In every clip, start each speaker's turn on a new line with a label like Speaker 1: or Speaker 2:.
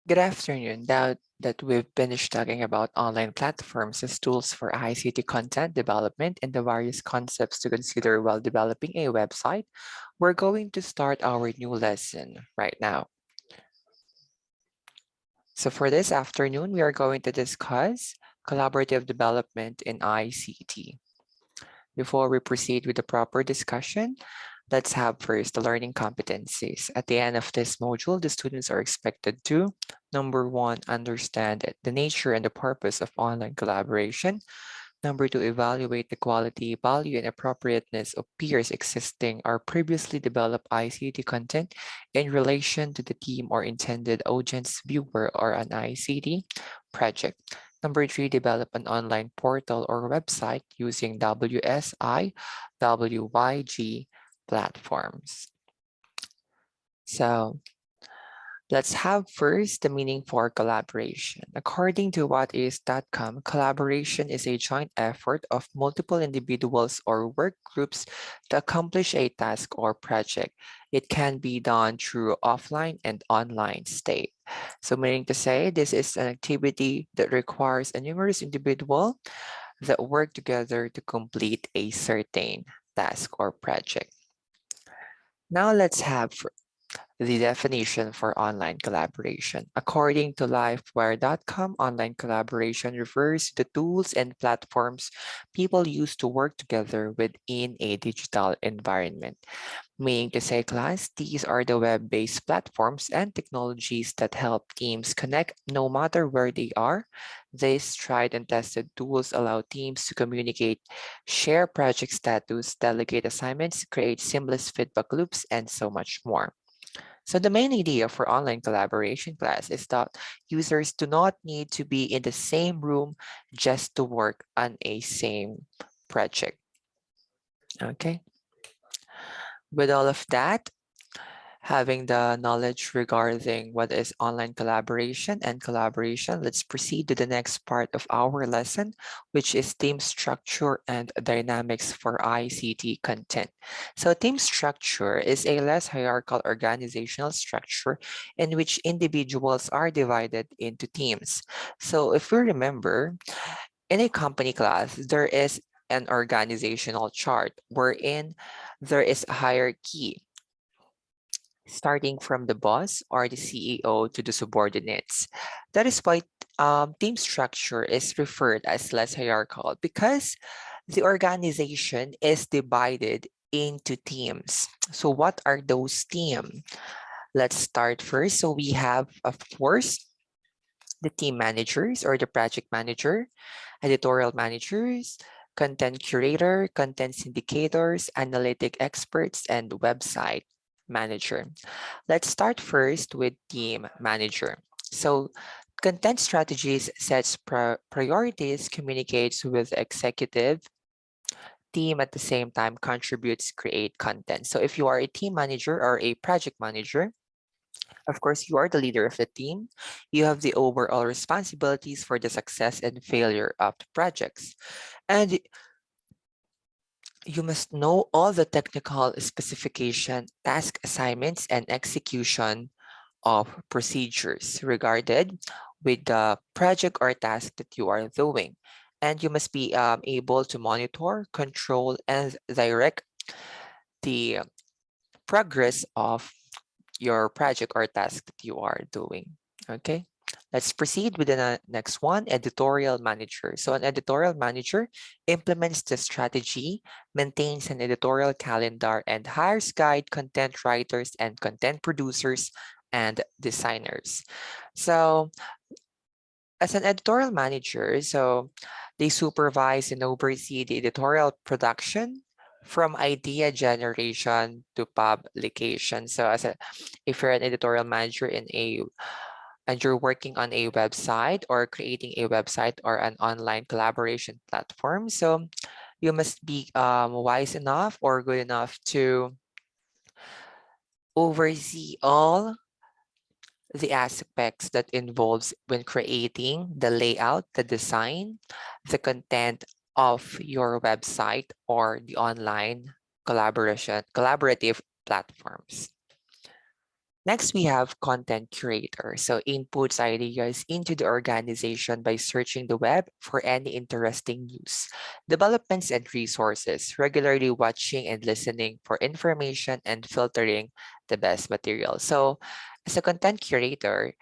Speaker 1: Good afternoon. Now that we've finished talking about online platforms as tools for ICT content development and the various concepts to consider while developing a website, we're going to start our new lesson right now. So for this afternoon, we are going to discuss collaborative development in ICT. Before we proceed with the proper discussion, let's have first the learning competencies. At the end of this module, the students are expected to, number one, understand the nature and the purpose of online collaboration. Number two, evaluate the quality, value, and appropriateness of peers existing or previously developed ICT content in relation to the team or intended audience viewer or an ICT project. Number three, develop an online portal or website using WSI, WYG platforms. So let's have first the meaning for collaboration. According to whatis.com, collaboration is a joint effort of multiple individuals or work groups to accomplish a task or project. It can be done through offline and online state. So meaning to say, this is an activity that requires a numerous individual that work together to complete a certain task or project. Now let's have the definition for online collaboration. According to livewire.com, online collaboration refers to the tools and platforms people use to work together within a digital environment. Meaning to say, class, these are the web-based platforms and technologies that help teams connect no matter where they are. These tried and tested tools allow teams to communicate, share project status, delegate assignments, create seamless feedback loops, and so much more. So the main idea for online collaboration class is that users do not need to be in the same room just to work on a same project. Okay. With all of that, having the knowledge regarding what is online collaboration and collaboration, let's proceed to the next part of our lesson, which is team structure and dynamics for ICT content. So team structure is a less hierarchical organizational structure in which individuals are divided into teams. So if we remember, in a company class, there is an organizational chart wherein there is a hierarchy starting from the boss or the CEO to the subordinates. That is why team structure is referred as less hierarchical because the organization is divided into teams. So what are those teams? Let's start first. So we have, of course, the team managers or the project manager, editorial managers, content curator, content syndicators, analytic experts, and website manager. Let's start first with team manager. So content strategies sets priorities, communicates with executive team at the same time contributes, create content. So if you are a team manager or a project manager, of course, you are the leader of the team. You have the overall responsibilities for the success and failure of the projects. And you must know all the technical specification, task assignments, and execution of procedures regarded with the project or task that you are doing. And you must be able to monitor, control, and direct the progress of your project or task that you are doing. Okay, let's proceed with the next one, editorial manager. So an editorial manager implements the strategy, maintains an editorial calendar, and hires guide content writers and content producers and designers. So as an editorial manager, so they supervise and oversee the editorial production from idea generation to publication. So if you're an editorial manager and you're working on a website or creating a website or an online collaboration platform, so you must be wise enough or good enough to oversee all the aspects that involves when creating the layout, the design, the content of your website or the online collaborative platforms. Next, we have content curator. So inputs ideas into the organization by searching the web for any interesting news, developments and resources, regularly watching and listening for information and filtering the best material. So as a content curator,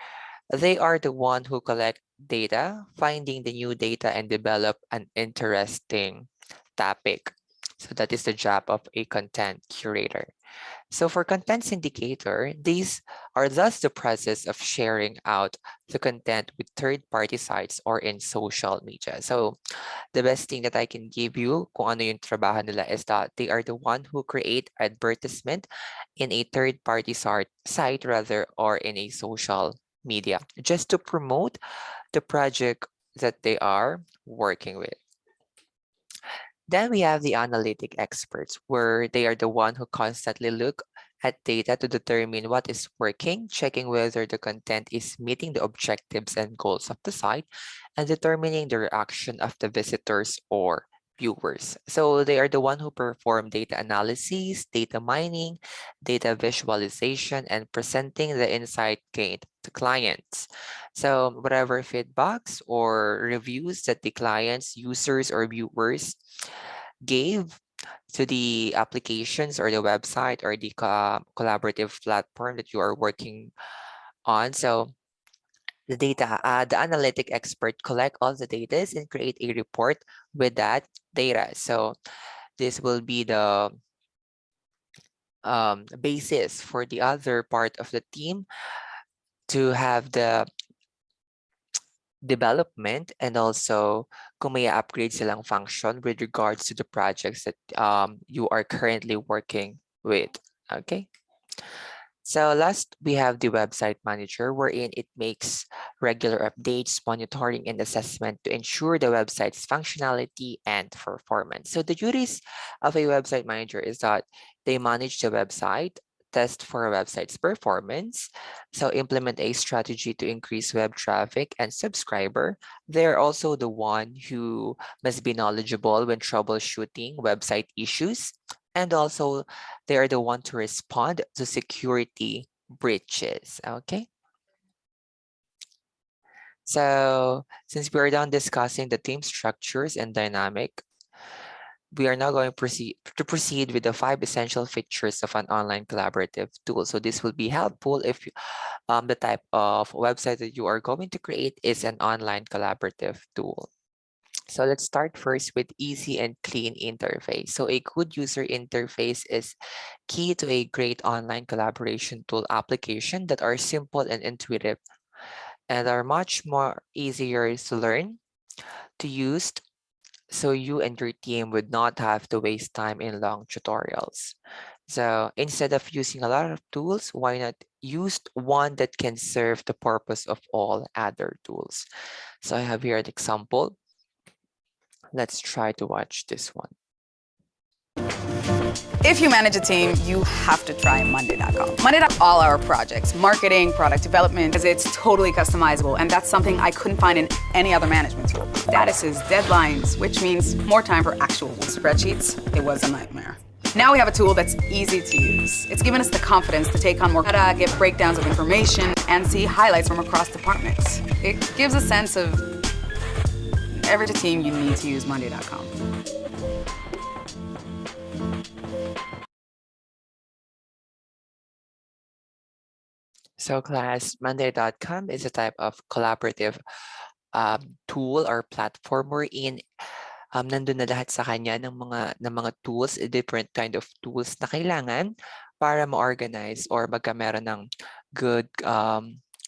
Speaker 1: they are the one who collect data, finding the new data and develop an interesting topic. So that is the job of a content curator. So for content syndicator, these are thus the process of sharing out the content with third-party sites or in social media. So the best thing that I can give you kung ano yung trabaho nila is that they are the one who create advertisement in a third-party site rather or in a social media just to promote the project that they are working with. Then we have the analytic experts, where they are the one who constantly look at data to determine what is working, checking whether the content is meeting the objectives and goals of the site, and determining the reaction of the visitors or viewers. So they are the one who perform data analysis, data mining, data visualization, and presenting the insight gained to clients. So whatever feedbacks or reviews that the clients, users, or viewers gave to the applications or the website or the collaborative platform that you are working on. So the analytic expert collect all the data and create a report with that data. So this will be the basis for the other part of the team to have the development and also kung may upgrade silang function with regards to the projects that you are currently working with. Okay. So last, we have the website manager, wherein it makes regular updates, monitoring, and assessment to ensure the website's functionality and performance. So the duties of a website manager is that they manage the website, test for a website's performance, so implement a strategy to increase web traffic and subscriber. They're also the one who must be knowledgeable when troubleshooting website issues, and also they are the one to respond to security breaches. Okay. So since we are done discussing the team structures and dynamic, we are now going to proceed with the 5 essential features of an online collaborative tool. So this will be helpful if the type of website that you are going to create is an online collaborative tool. So let's start first with easy and clean interface. So a good user interface is key to a great online collaboration tool application that are simple and intuitive and are much more easier to learn, to use, so you and your team would not have to waste time in long tutorials. So instead of using a lot of tools, why not use one that can serve the purpose of all other tools? So I have here an example. Let's try to watch this one.
Speaker 2: If you manage a team, you have to try Monday.com. Monday.com, all our projects, marketing, product development, because it's totally customizable, and that's something I couldn't find in any other management tool. Statuses, deadlines, which means more time for actual spreadsheets. It was a nightmare. Now we have a tool that's easy to use. It's given us the confidence to take on more data, get breakdowns of information, and see highlights from across departments. It gives a sense of every team you need to use Monday.com.
Speaker 1: So class, Monday.com is a type of collaborative tool or platform wherein nandun na lahat sa kanya ng mga tools, different kind of tools na kailangan para ma-organize or magkameron ng good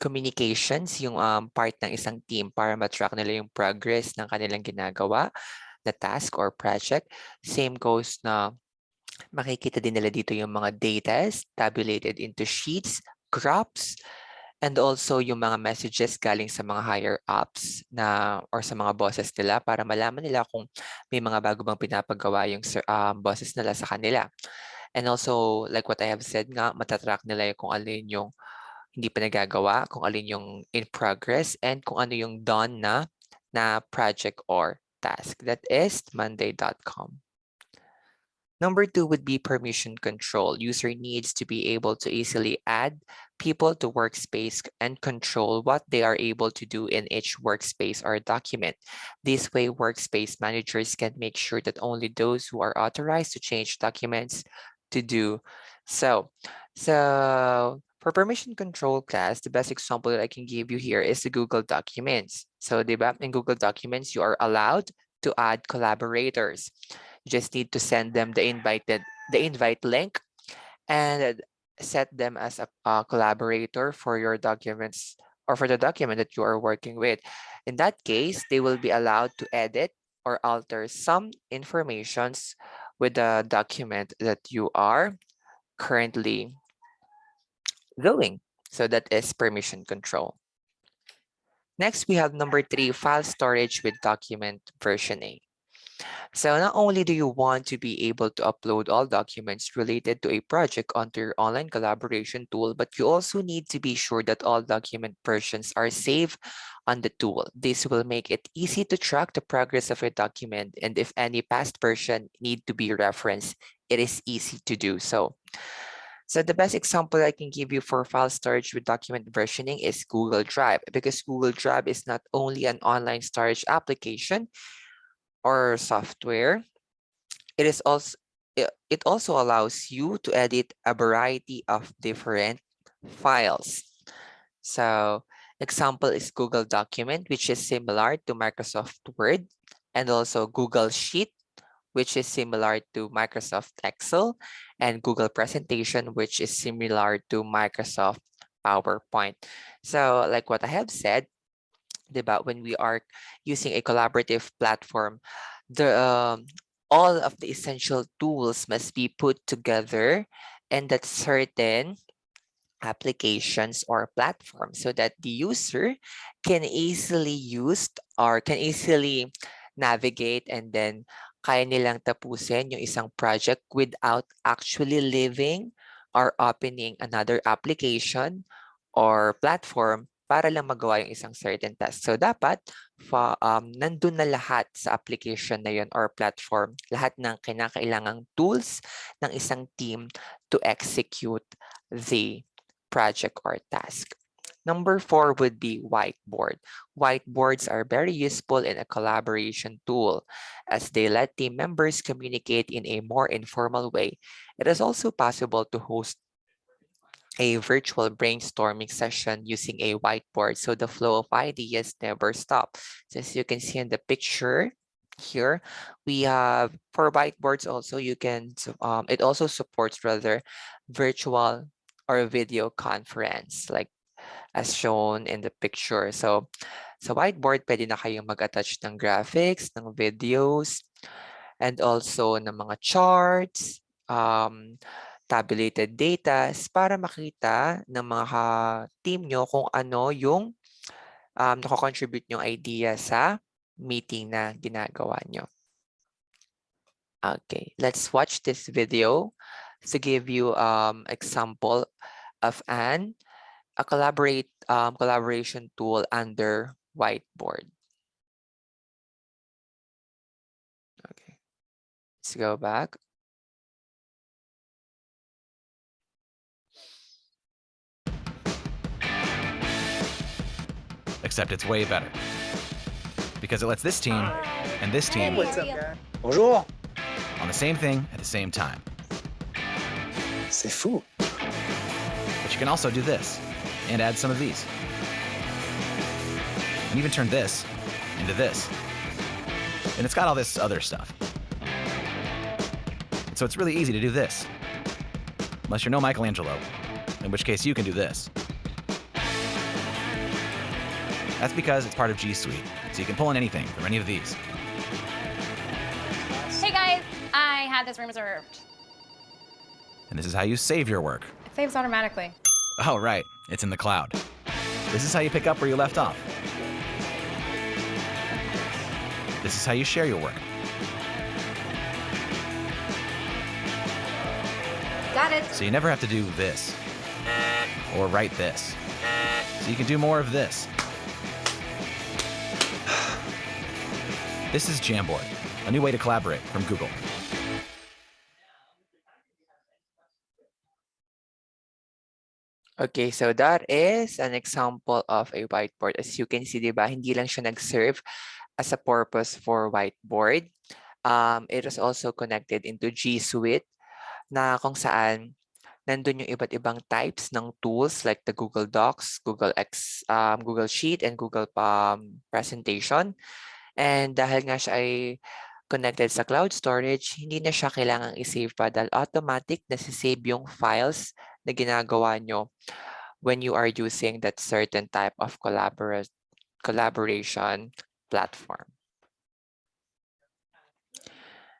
Speaker 1: communications yung part ng isang team para ma-track nila yung progress ng kanilang ginagawa na task or project. Same goes na makikita din nila dito yung mga data tabulated into sheets, graphs, and also yung mga messages galing sa mga higher ups na or sa mga bosses nila para malaman nila kung may mga bago bang pinapagawa yung bosses nila sa kanila. And also, like what I have said nga, matatrack nila yung kung alin yung hindi pa nagagawa, kung alin yung in progress, and kung ano yung done na project or task. That is Monday.com. Number two would be permission control. User needs to be able to easily add people to workspace and control what they are able to do in each workspace or document. This way, workspace managers can make sure that only those who are authorized to change documents to do so. So for permission control class, the best example that I can give you here is the Google Documents. So in Google Documents, you are allowed to add collaborators. You just need to send them the invite link and set them as a collaborator for your documents or for the document that you are working with. In that case, they will be allowed to edit or alter some informations with the document that you are currently doing. So that is permission control. Next, we have number three, file storage with document versioning. So not only do you want to be able to upload all documents related to a project onto your online collaboration tool, but you also need to be sure that all document versions are saved on the tool. This will make it easy to track the progress of a document, and if any past version need to be referenced, it is easy to do so. So the best example I can give you for file storage with document versioning is Google Drive, because Google Drive is not only an online storage application or software, it also allows you to edit a variety of different files. So example is Google Document, which is similar to Microsoft Word, and also Google Sheet, which is similar to Microsoft Excel, and Google Presentation, which is similar to Microsoft PowerPoint. So like what I have said, about when we are using a collaborative platform, the all of the essential tools must be put together and that certain applications or platforms so that the user can easily use or can easily navigate, and then kaya nilang tapusin yung isang project without actually leaving or opening another application or platform para lang magawa yung isang certain task. So dapat nandun na lahat sa application na yun or platform, lahat ng kinakailangang tools ng isang team to execute the project or task. Number four would be whiteboard. Whiteboards are very useful in a collaboration tool as they let team members communicate in a more informal way. It is also possible to host a virtual brainstorming session using a whiteboard so the flow of ideas never stop. So as you can see in the picture here, we have for whiteboards also it also supports rather virtual or video conference like as shown in the picture. So sa whiteboard, pwede na kayong mag-attach ng graphics, ng videos, and also ng mga charts, tabulated data para makita ng mga team nyo kung ano yung nakakontribute yung idea sa meeting na ginagawa nyo. Okay, let's watch this video to give you example of a collaboration tool under whiteboard. Okay, let's go back.
Speaker 3: Except it's way better. Because it lets this team and this team
Speaker 4: What's up, guys? Bonjour.
Speaker 3: on the same thing at the same time.
Speaker 4: C'est fou.
Speaker 3: But you can also do this and add some of these. And even turn this into this. And it's got all this other stuff. And so it's really easy to do this. Unless you're no Michelangelo, in which case you can do this. That's because it's part of G Suite, so you can pull in anything from any of these.
Speaker 5: Hey guys, I had this room reserved.
Speaker 3: And this is how you save your work.
Speaker 5: It saves automatically.
Speaker 3: Oh, right, it's in the cloud. This is how you pick up where you left off. This is how you share your work.
Speaker 5: Got it.
Speaker 3: So you never have to do this or write this. So you can do more of this. This is Jamboard, a new way to collaborate from Google.
Speaker 1: Okay, so that is an example of a whiteboard. As you can see, di ba, hindi lang siya nag-serve as a purpose for whiteboard. It is also connected into G Suite na kung saan nandun yung iba't ibang types ng tools like the Google Docs, Google Sheet, and Google Presentation. And dahil nga siya ay connected sa cloud storage, hindi na siya kailangang i-save pa dahil automatic na save yung files na ginagawa nyo when you are using that certain type of collaboration platform.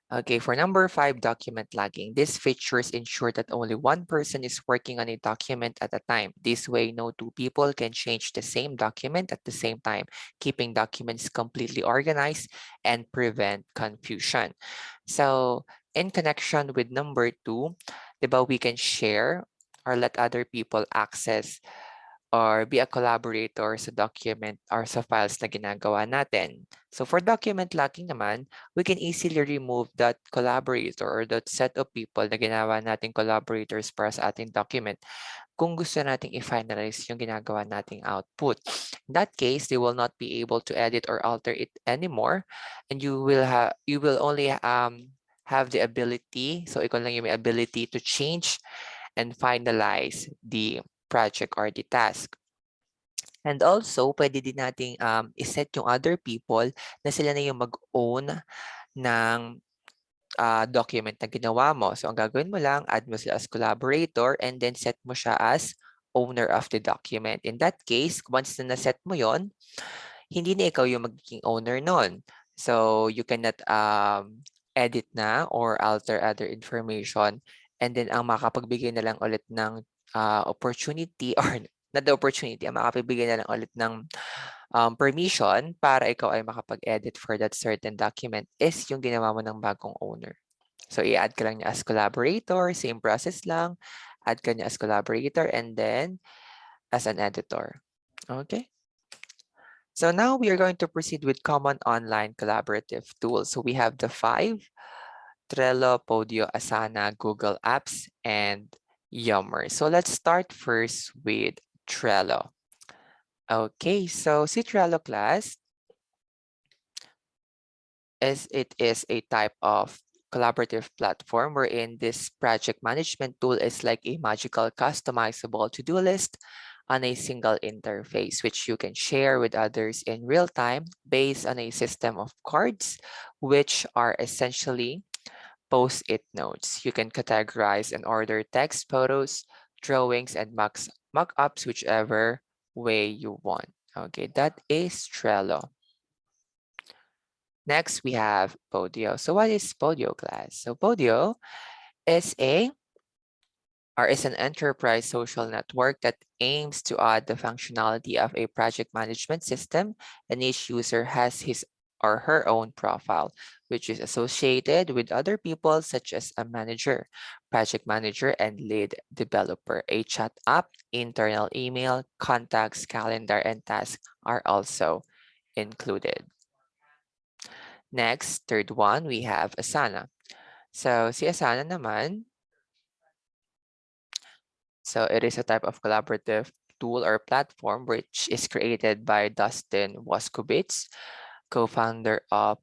Speaker 1: Okay, for number 5, document logging. These features ensure that only one person is working on a document at a time. This way, no two people can change the same document at the same time, keeping documents completely organized and prevent confusion. So, in connection with number 2, diba, we can share or let other people access or be a collaborator sa document or sa files na ginagawa natin. So for document locking naman, we can easily remove that collaborator or that set of people na ginawa nating collaborators para sa ating document kung gusto nating i-finalize yung ginagawa nating output. In that case, they will not be able to edit or alter it anymore, and you will only have the ability, so ikaw lang yung may ability to change and finalize the project or the task. And also, pwede din nating iset yung other people na sila na yung mag-own ng document na ginawa mo. So, ang gagawin mo lang, add mo sila as collaborator and then set mo siya as owner of the document. In that case, once na naset mo yon, hindi na ikaw yung magiging owner nun. So, you cannot edit na or alter other information. And then, ang makapagbigay na lang ulit ng opportunity or not the opportunity, ang makapagbigay na lang ulit ng permission para ikaw ay makapag-edit for that certain document is yung ginawa mo ng bagong owner. So, i-add ka lang niya as collaborator, same process lang. Add ka niya as collaborator and then as an editor. Okay? So now we are going to proceed with common online collaborative tools. So we have the 5, Trello, Podio, Asana, Google Apps, and Yammer. So let's start first with Trello. Okay, so si Trello class, as it is a type of collaborative platform wherein this project management tool is like a magical customizable to-do list on a single interface, which you can share with others in real time based on a system of cards, which are essentially post-it notes. You can categorize and order text, photos, drawings, and mock-ups, whichever way you want. Okay, that is Trello. Next, we have Podio. So what is Podio class? So Podio is is an enterprise social network that aims to add the functionality of a project management system, and each user has his or her own profile, which is associated with other people such as a manager, project manager, and lead developer. A chat app, internal email, contacts, calendar, and tasks are also included. Next, third one, we have Asana. So si Asana naman, so it is a type of collaborative tool or platform which is created by Dustin Waskowitz, co-founder of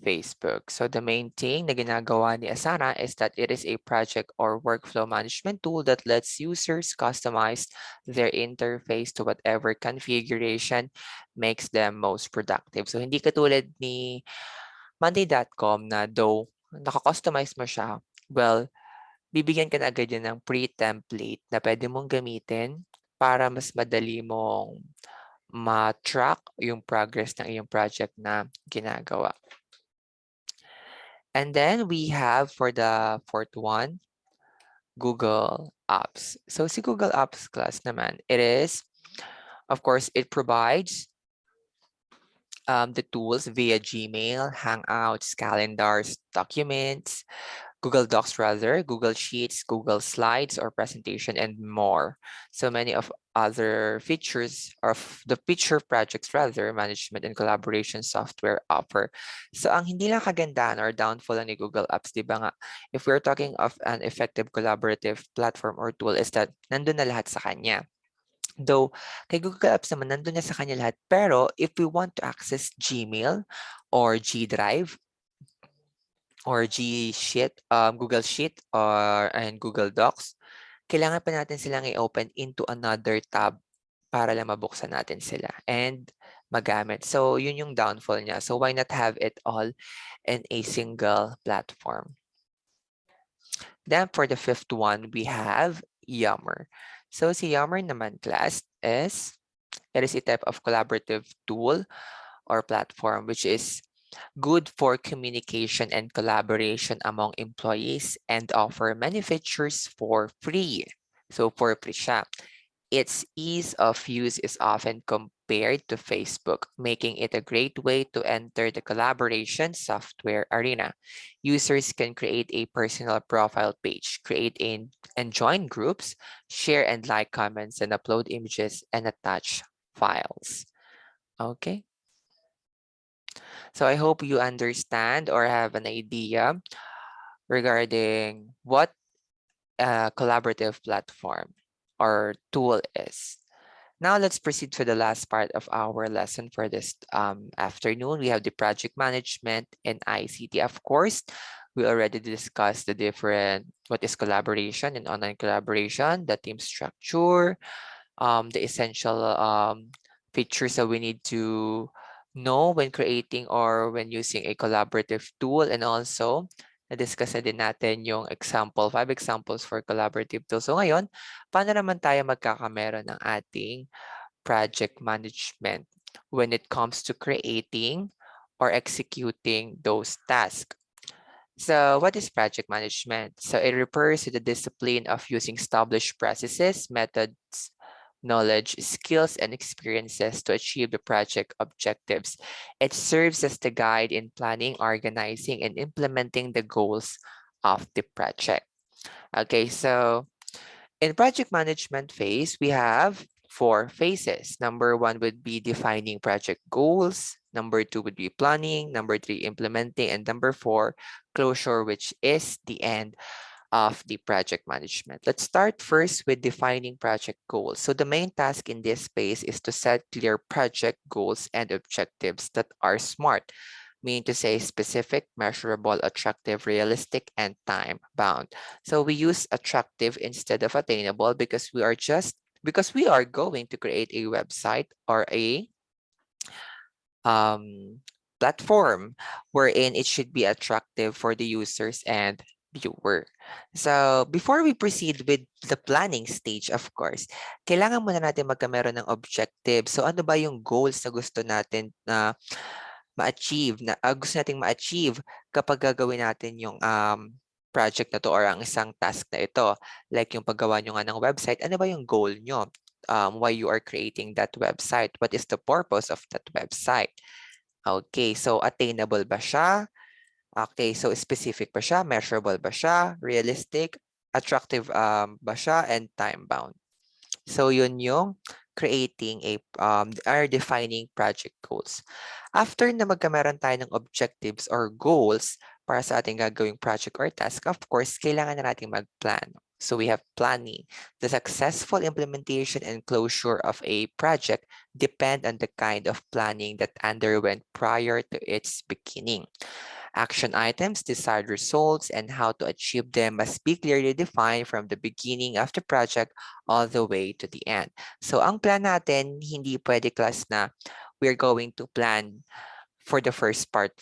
Speaker 1: Facebook. So the main thing na ginagawa ni Asana is that it is a project or workflow management tool that lets users customize their interface to whatever configuration makes them most productive. So hindi katulad ni Monday.com na though naka-customize mo siya, well, bibigyan ka na agad yan ng pre-template na pwede mong gamitin para mas madali mong ma-track yung progress ng iyong project na ginagawa. And then we have for the fourth one, Google Apps. So si Google Apps class naman, it is, of course, it provides the tools via Gmail, Hangouts, calendars, documents, Google Docs rather, Google Sheets, Google Slides or presentation, and more. So many of other features of the feature projects rather, management and collaboration software offer. So ang hindi lang kagandahan or downfall ni Google Apps, di ba nga, if we're talking of an effective collaborative platform or tool is that nandun na lahat sa kanya. Though kay Google Apps naman, nandun na sa kanya lahat. Pero if we want to access Gmail or G Drive or G Sheet, Google Sheet and Google Docs, kailangan pa natin silang i-open into another tab para lang mabuksan natin sila and magamit. So, yun yung downfall niya. So, why not have it all in a single platform? Then, for the fifth one, we have Yammer. So, si Yammer naman, class, it is a type of collaborative tool or platform which is good for communication and collaboration among employees and offer many features for free. So, for free siya. Its ease of use is often compared to Facebook, making it a great way to enter the collaboration software arena. Users can create a personal profile page, and join groups, share and like comments, and upload images and attach files. Okay. So I hope you understand or have an idea regarding what a collaborative platform or tool is. Now let's proceed to the last part of our lesson for this afternoon. We have the project management and ICT. Of course, we already discussed the different, what is collaboration and online collaboration, the team structure, the essential features that we need to know when creating or when using a collaborative tool, and also na-discuss na din natin yung example, 5 examples for collaborative tools. So ngayon, paano naman tayo magkakameron ng ating project management when it comes to creating or executing those tasks? So what is project management? So it refers to the discipline of using established processes, methods, knowledge, skills, and experiences to achieve the project objectives. It serves as the guide in planning, organizing, and implementing the goals of the project. Okay, so in project management phase, we have 4 phases. Number 1 would be defining project goals. Number 2 would be planning. Number 3, implementing. And number 4, closure, which is the end of the project management. Let's start first with defining project goals. So the main task in this phase is to set clear project goals and objectives that are SMART, meaning to say specific, measurable, attractive, realistic, and time-bound. So we use attractive instead of attainable because we are going to create a website or a platform wherein it should be attractive for the users and viewer. So before we proceed with the planning stage, of course, kailangan muna natin magkameron ng objective. So ano ba yung goals na gusto natin na ma-achieve, gusto nating ma-achieve kapag gagawin natin yung project na to or ang isang task na ito? Like yung paggawa nyo nga ng website, ano ba yung goal nyo? Why you are creating that website? What is the purpose of that website? Okay, so attainable ba siya? Okay, so specific ba siya? Measurable ba siya? Realistic? Attractive ba siya? And time-bound. So yun yung creating or defining project goals. After na magkameron tayo ng objectives or goals para sa ating gagawing project or task, of course, kailangan na natin mag-plan. So we have planning. The successful implementation and closure of a project depend on the kind of planning that underwent prior to its beginning. Action items, desired results, and how to achieve them must be clearly defined from the beginning of the project all the way to the end. So ang plan natin, hindi pwede class na we're going to plan for the first part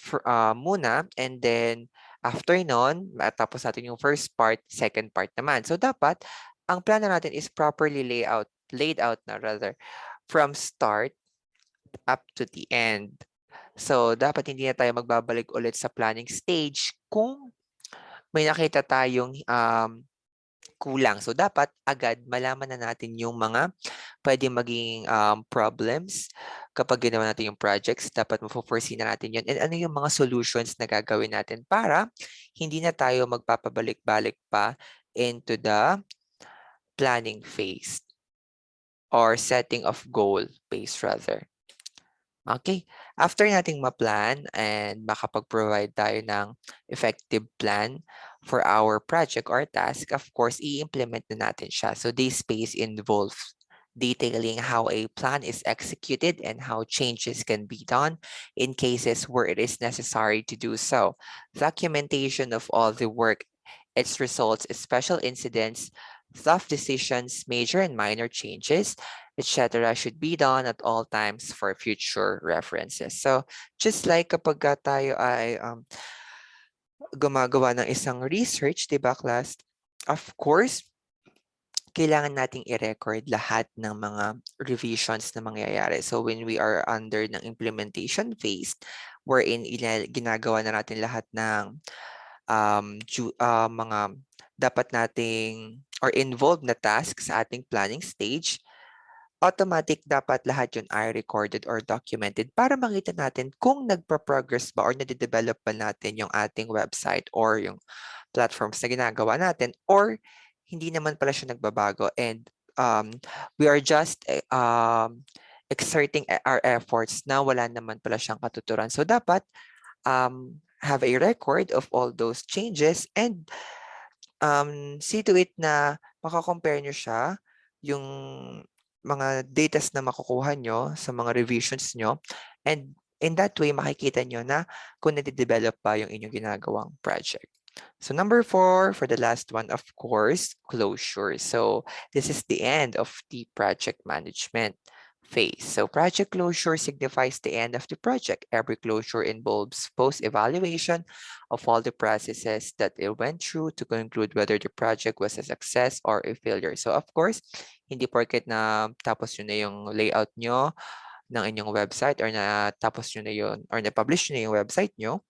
Speaker 1: muna, and then after nun, matapos natin yung first part, second part naman. So dapat, ang plan na natin is properly laid out na rather, from start up to the end. So, dapat hindi na tayo magbabalik ulit sa planning stage kung may nakita tayong kulang. So, dapat agad malaman na natin yung mga pwede maging problems kapag ginawa natin yung projects. Dapat mafo-foresee na natin yun. And ano yung mga solutions na gagawin natin para hindi na tayo magpapabalik-balik pa into the planning phase or setting of goal phase rather. Okay, after nating ma-plan and makapag-provide tayo ng effective plan for our project or task, of course, i-implement na natin siya. So this phase involves detailing how a plan is executed and how changes can be done in cases where it is necessary to do so. Documentation of all the work, its results, special incidents, tough decisions, major and minor changes, etc. should be done at all times for future references. So just like kapag tayo ay gumagawa ng isang research, di ba class? Of course, kailangan nating i-record lahat ng mga revisions na mangyayari. So when we are under ng implementation phase, wherein ginagawa na natin lahat ng mga dapat nating or involved na tasks sa ating planning stage, automatic dapat lahat yun ay recorded or documented para makita natin kung nagpa-progress ba or nade-develop ba natin yung ating website or yung platforms na ginagawa natin or hindi naman pala siya nagbabago and we are just exerting our efforts na wala naman pala siyang katuturan. So dapat have a record of all those changes and see to it na makakompare nyo siya, yung mga datas na makukuha nyo sa mga revisions nyo. And in that way, makikita nyo na kung nade-develop pa yung inyong ginagawang project. So number 4, for the last one, of course, closure. So this is the end of the project management phase. So project closure signifies the end of the project. Every closure involves post-evaluation of all the processes that it went through to conclude whether the project was a success or a failure. So of course, hindi porket na tapos yun na yung layout nyo ng inyong website or na tapos nyo na yun or na-publish nyo na yung website nyo,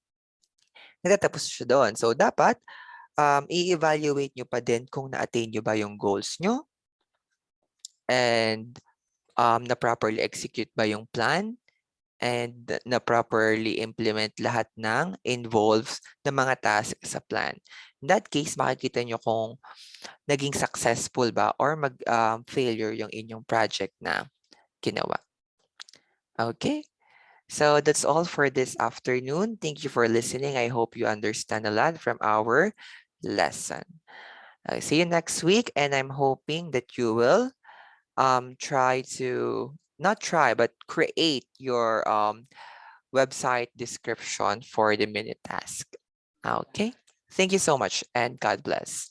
Speaker 1: natatapos siya doon. So dapat i-evaluate nyo pa din kung na-attain nyo ba yung goals nyo and na properly execute ba yung plan and na properly implement lahat ng involves na mga tasks sa plan. In that case, makikita nyo kung naging successful ba or failure yung inyong project na ginawa. Okay, so that's all for this afternoon. Thank you for listening. I hope you understand a lot from our lesson. I'll see you next week, and I'm hoping that you will try to not try but create your website description for the minute task. Okay, thank you so much and God bless.